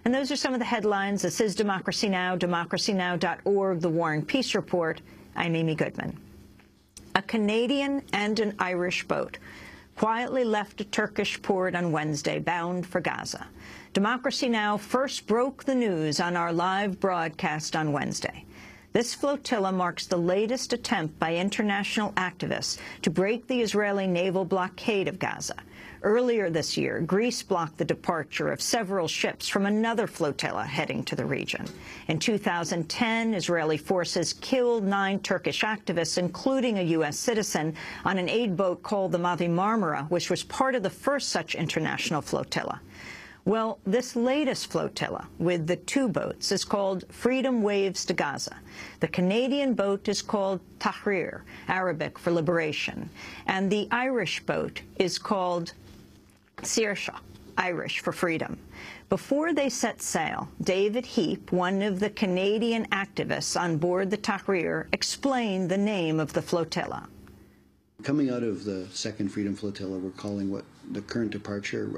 And those are some of the headlines. This is Democracy Now!, democracynow.org, The War and Peace Report. I'm Amy Goodman. A Canadian and an Irish boat quietly left a Turkish port on Wednesday, bound for Gaza. Democracy Now! First broke the news on our live broadcast on Wednesday. This flotilla marks the latest attempt by international activists to break the Israeli naval blockade of Gaza. Earlier this year, Greece blocked the departure of several ships from another flotilla heading to the region. In 2010, Israeli forces killed 9 Turkish activists, including a U.S. citizen, on an aid boat called the Mavi Marmara, which was part of the first such international flotilla. Well, this latest flotilla, with the 2 boats, is called Freedom Waves to Gaza. The Canadian boat is called Tahrir, Arabic for liberation, and the Irish boat is called Saoirse, Irish for freedom. Before they set sail, David Heap, one of the Canadian activists on board the Tahrir, explained the name of the flotilla. Coming out of the second Freedom Flotilla, we're calling what the current departure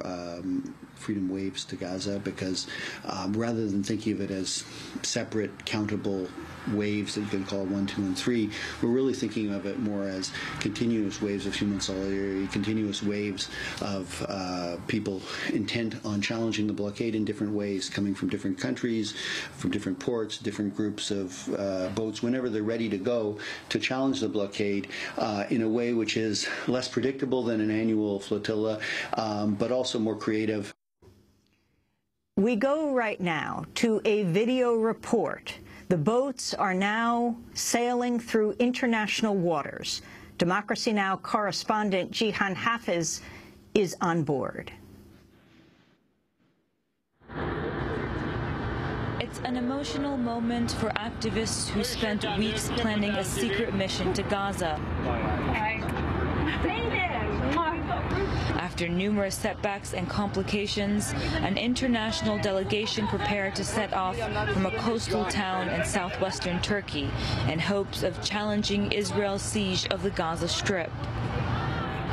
Freedom Waves to Gaza, because rather than thinking of it as separate, countable waves that you can call 1, 2, and 3, we're really thinking of it more as continuous waves of human solidarity, continuous waves of people intent on challenging the blockade in different ways, coming from different countries, from different ports, different groups of boats, whenever they're ready to go to challenge the blockade in a way which is less predictable than an annual flotilla, but also more creative. We go right now to a video report. The boats are now sailing through international waters. Democracy Now! Correspondent Jihan Hafiz is on board. It's an emotional moment for activists who spent weeks planning a secret mission to Gaza. After numerous setbacks and complications, an international delegation prepared to set off from a coastal town in southwestern Turkey in hopes of challenging Israel's siege of the Gaza Strip.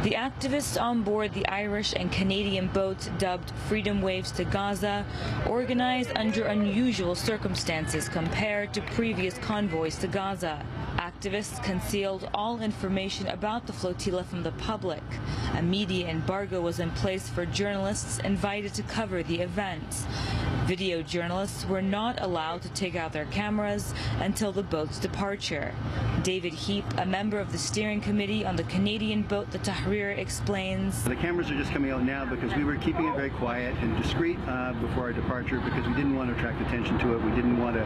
The activists on board the Irish and Canadian boats dubbed Freedom Waves to Gaza organized under unusual circumstances compared to previous convoys to Gaza. Activists concealed all information about the flotilla from the public. A media embargo was in place for journalists invited to cover the event. Video journalists were not allowed to take out their cameras until the boat's departure. David Heap, a member of the steering committee on the Canadian boat the Tahrir, explains. The cameras are just coming out now because we were keeping it very quiet and discreet before our departure, because we didn't want to attract attention to it. We didn't want to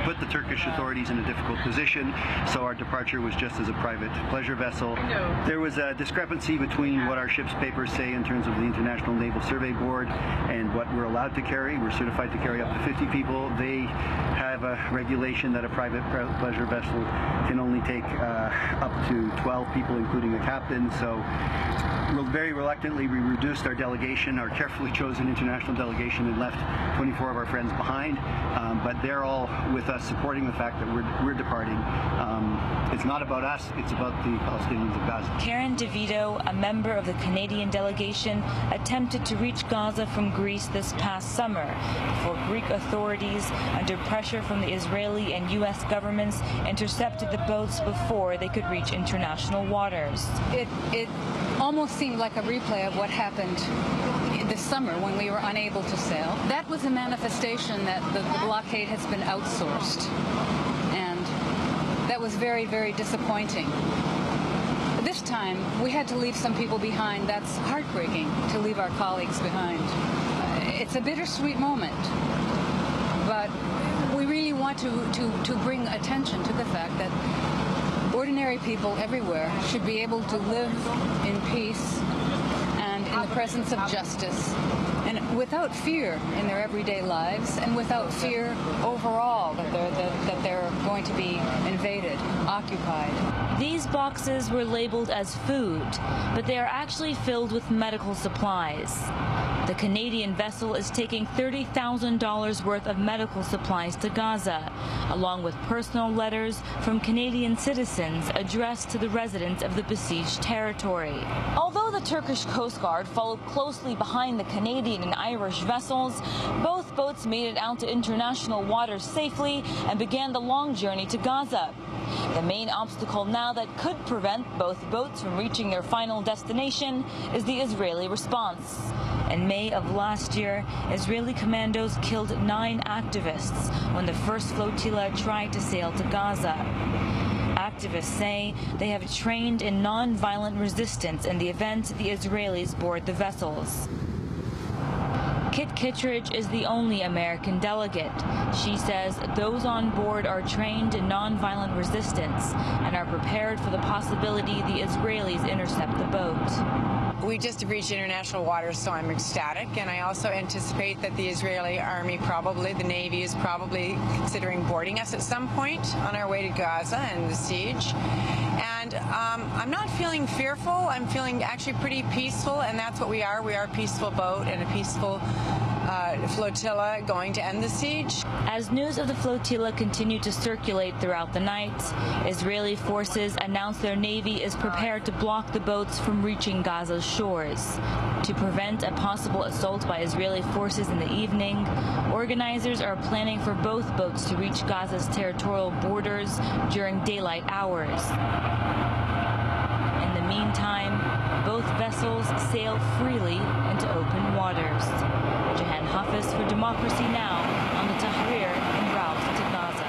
put the Turkish authorities in a difficult position, so our departure was just as a private pleasure vessel. There was a discrepancy between what our ship's papers say in terms of the International Naval Survey Board and what we're allowed to carry. We're certified to carry up to 50 people. They have a regulation that a private pleasure vessel can only take up to 12 people, including a captain. So very reluctantly, we reduced our delegation, our carefully chosen international delegation, and left 24 of our friends behind. But they're all with us, supporting the fact that we're departing. It's not about us, it's about the Palestinians of Gaza. Karen DeVito, a member of the Canadian delegation, attempted to reach Gaza from Greece this past summer before Greek authorities, under pressure from the Israeli and U.S. governments, intercepted the boats before they could reach international waters. It almost seemed like a replay of what happened this summer when we were unable to sail. That was a manifestation that the blockade has been outsourced, and that was very, very disappointing. This time, we had to leave some people behind. That's heartbreaking, to leave our colleagues behind. It's a bittersweet moment, but we really want to bring attention to the fact that ordinary people everywhere should be able to live in peace and in the presence of justice, and without fear in their everyday lives, and without fear overall that they're going to be invaded, occupied. These boxes were labeled as food, but they are actually filled with medical supplies. The Canadian vessel is taking $30,000 worth of medical supplies to Gaza, along with personal letters from Canadian citizens addressed to the residents of the besieged territory. Although the Turkish Coast Guard followed closely behind the Canadian and Irish vessels, both boats made it out to international waters safely and began the long journey to Gaza. The main obstacle now that could prevent both boats from reaching their final destination is the Israeli response. In May of last year, Israeli commandos killed 9 activists when the first flotilla tried to sail to Gaza. Activists say they have trained in non-violent resistance in the event the Israelis board the vessels. Kit Kittredge is the only American delegate. She says those on board are trained in nonviolent resistance and are prepared for the possibility the Israelis intercept the boat. We just reached international waters, so I'm ecstatic, and I also anticipate that the Israeli army the Navy is probably considering boarding us at some point on our way to Gaza and the siege. And I'm not feeling fearful. I'm feeling actually pretty peaceful, and that's what we are. We are a peaceful boat and a peaceful flotilla going to end the siege. As news of the flotilla continued to circulate throughout the night, Israeli forces announced their navy is prepared to block the boats from reaching Gaza's shores. To prevent a possible assault by Israeli forces in the evening, organizers are planning for both boats to reach Gaza's territorial borders during daylight hours. In the meantime, both vessels sail freely into open waters. Jahan Hafiz for Democracy Now! On the Tahrir en route to Gaza.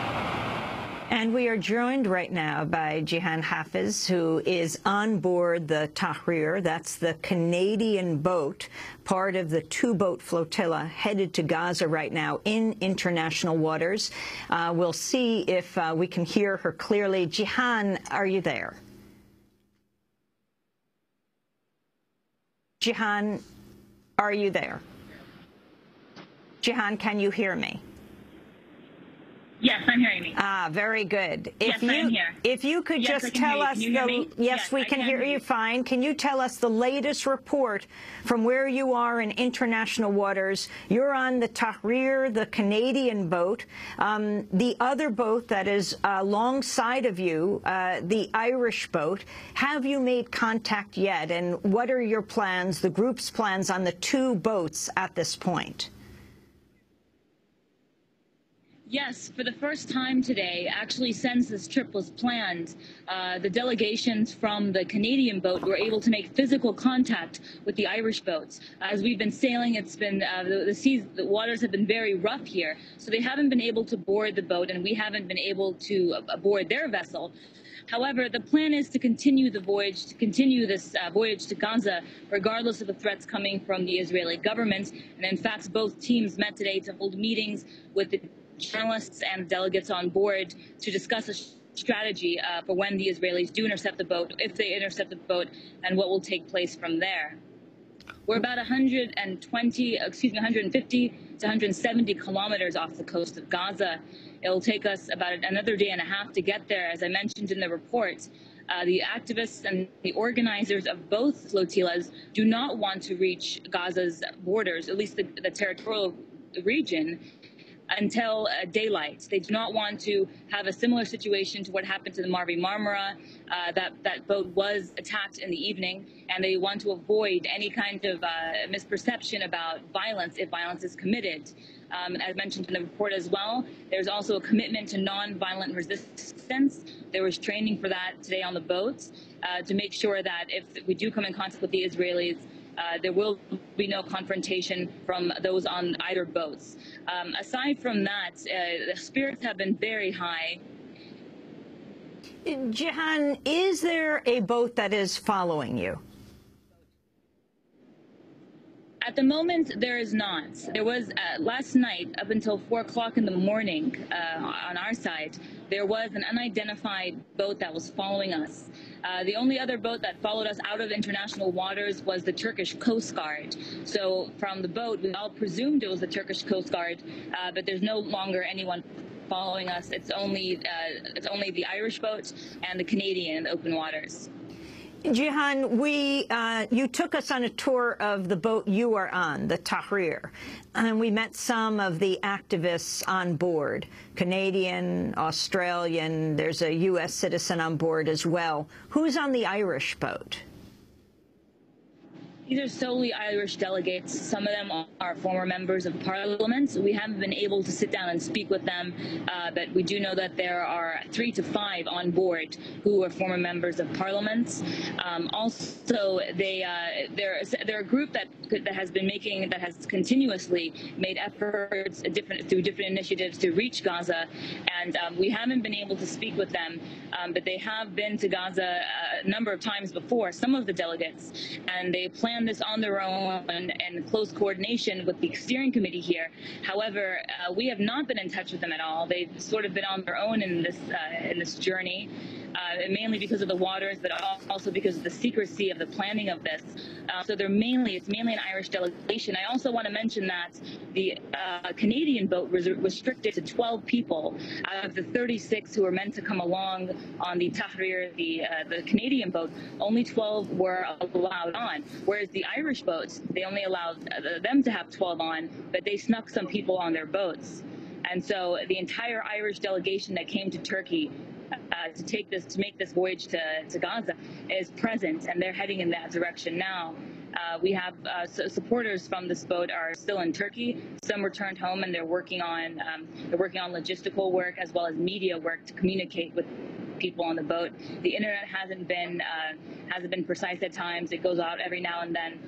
And we are joined right now by Jahan Hafiz, who is on board the Tahrir. That's the Canadian boat, part of the 2-boat flotilla headed to Gaza right now in international waters. We'll see if we can hear her clearly. Jahan, are you there? Jahan, are you there? Jahan, can you hear me? Yes, I'm hearing you. Ah, very good. Yes, I'm here. If you could Yes, just tell us, yes, we can hear you fine. Can you tell us the latest report from where you are in international waters? You're on the Tahrir, the Canadian boat. The other boat that is alongside of you, the Irish boat. Have you made contact yet? And what are your plans, the group's plans on the 2 boats at this point? Yes, for the first time today, actually since this trip was planned, the delegations from the Canadian boat were able to make physical contact with the Irish boats. As we've been sailing, it's been the waters have been very rough here, so they haven't been able to board the boat, and we haven't been able to board their vessel. However, the plan is to continue the voyage, this voyage to Gaza, regardless of the threats coming from the Israeli government. And in fact, both teams met today to hold meetings with the journalists and delegates on board to discuss a strategy for when the Israelis do intercept the boat, if they intercept the boat, and what will take place from there. We're about 150 to 170 kilometers off the coast of Gaza. It'll take us about another day and a half to get there. As I mentioned in the report, the activists and the organizers of both flotillas do not want to reach Gaza's borders, at least the territorial region, until daylight. They do not want to have a similar situation to what happened to the Mavi Marmara. That boat was attacked in the evening, and they want to avoid any kind of misperception about violence if violence is committed. As mentioned in the report as well, there's also a commitment to non-violent resistance. There was training for that today on the boats to make sure that if we do come in contact with the Israelis, there will be no confrontation from those on either boats. Aside from that, the spirits have been very high. Jahan, is there a boat that is following you? At the moment, there is not. There was last night, up until 4 o'clock in the morning on our side, there was an unidentified boat that was following us. The only other boat that followed us out of international waters was the Turkish Coast Guard. So from the boat, we all presumed it was the Turkish Coast Guard, but there's no longer anyone following us. It's only the Irish boat and the Canadian in the open waters. Jihan, you took us on a tour of the boat you are on, the Tahrir, and we met some of the activists on board, Canadian, Australian, there's a U.S. citizen on board as well. Who's on the Irish boat? These are solely Irish delegates. Some of them are former members of parliament. We haven't been able to sit down and speak with them, but we do know that there are 3 to 5 on board who are former members of parliament. Also, they're a group that has continuously made efforts through different initiatives to reach Gaza, and we haven't been able to speak with them, but they have been to Gaza a number of times before, some of the delegates, and they plan this on their own and in close coordination with the steering committee here. However, we have not been in touch with them at all. They've sort of been on their own in this journey, mainly because of the waters, but also because of the secrecy of the planning of this. So it's mainly an Irish delegation. I also want to mention that the Canadian boat was restricted to 12 people out of the 36 who were meant to come along on the Tahrir, the Canadian boat. Only 12 were allowed on, whereas the Irish boats, they only allowed them to have 12 on, but they snuck some people on their boats. And so the entire Irish delegation that came to Turkey to make this voyage to Gaza is present, and they're heading in that direction now. We have supporters from this boat are still in Turkey. Some returned home, and they're working on logistical work as well as media work to communicate with people on the boat. The internet hasn't been precise at times. It goes out every now and then,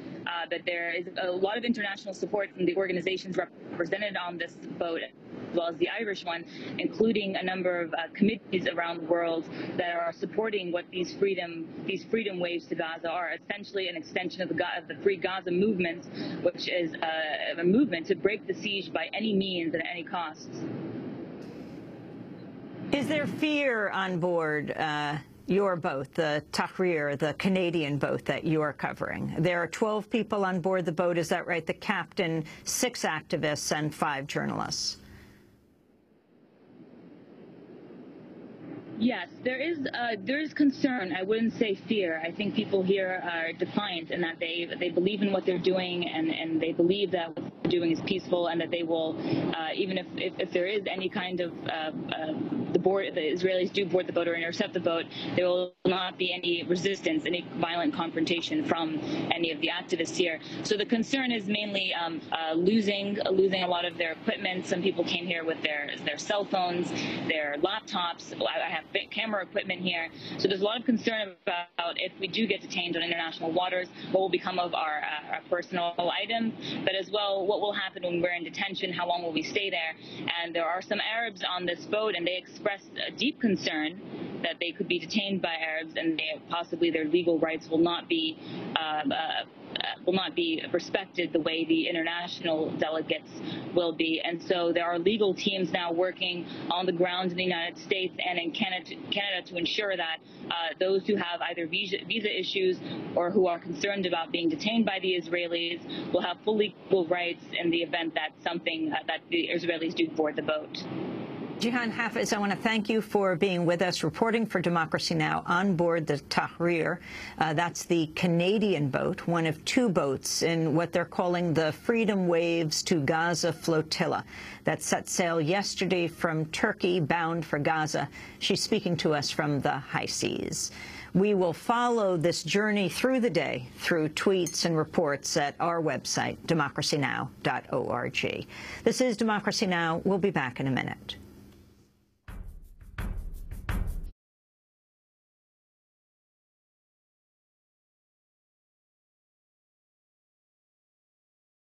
but there is a lot of international support from the organizations represented on this boat, as well as the Irish one, including a number of committees around the world that are supporting what these freedom waves to Gaza are, essentially an extension of the Free Gaza movement, which is a movement to break the siege by any means and at any cost. Is there fear on board your boat, the Tahrir, the Canadian boat that you're covering? There are 12 people on board the boat, is that right? The captain, 6 activists, and 5 journalists. Yes, there is concern. I wouldn't say fear. I think people here are defiant in that they believe in what they're doing, and they believe that what they're doing is peaceful, and that they will, even if there is any kind of the Israelis do board the boat or intercept the boat, there will not be any resistance, any violent confrontation from any of the activists here. So the concern is mainly losing a lot of their equipment. Some people came here with their cell phones, their laptops. I have camera equipment here. So there's a lot of concern about if we do get detained on international waters, what will become of our personal items, but as well, what will happen when we're in detention, how long will we stay there? And there are some Arabs on this boat, and they expressed a deep concern that they could be detained by Arabs, and possibly their legal rights will not be respected the way the international delegates will be. And so there are legal teams now working on the ground in the United States and in Canada to ensure that those who have either visa issues or who are concerned about being detained by the Israelis will have full legal rights in the event that that the Israelis do board the boat. Jihan Hafez, I want to thank you for being with us, reporting for Democracy Now! On board the Tahrir. That's the Canadian boat, one of 2 boats in what they're calling the Freedom Waves to Gaza Flotilla that set sail yesterday from Turkey, bound for Gaza. She's speaking to us from the high seas. We will follow this journey through the day through tweets and reports at our website, democracynow.org. This is Democracy Now! We'll be back in a minute.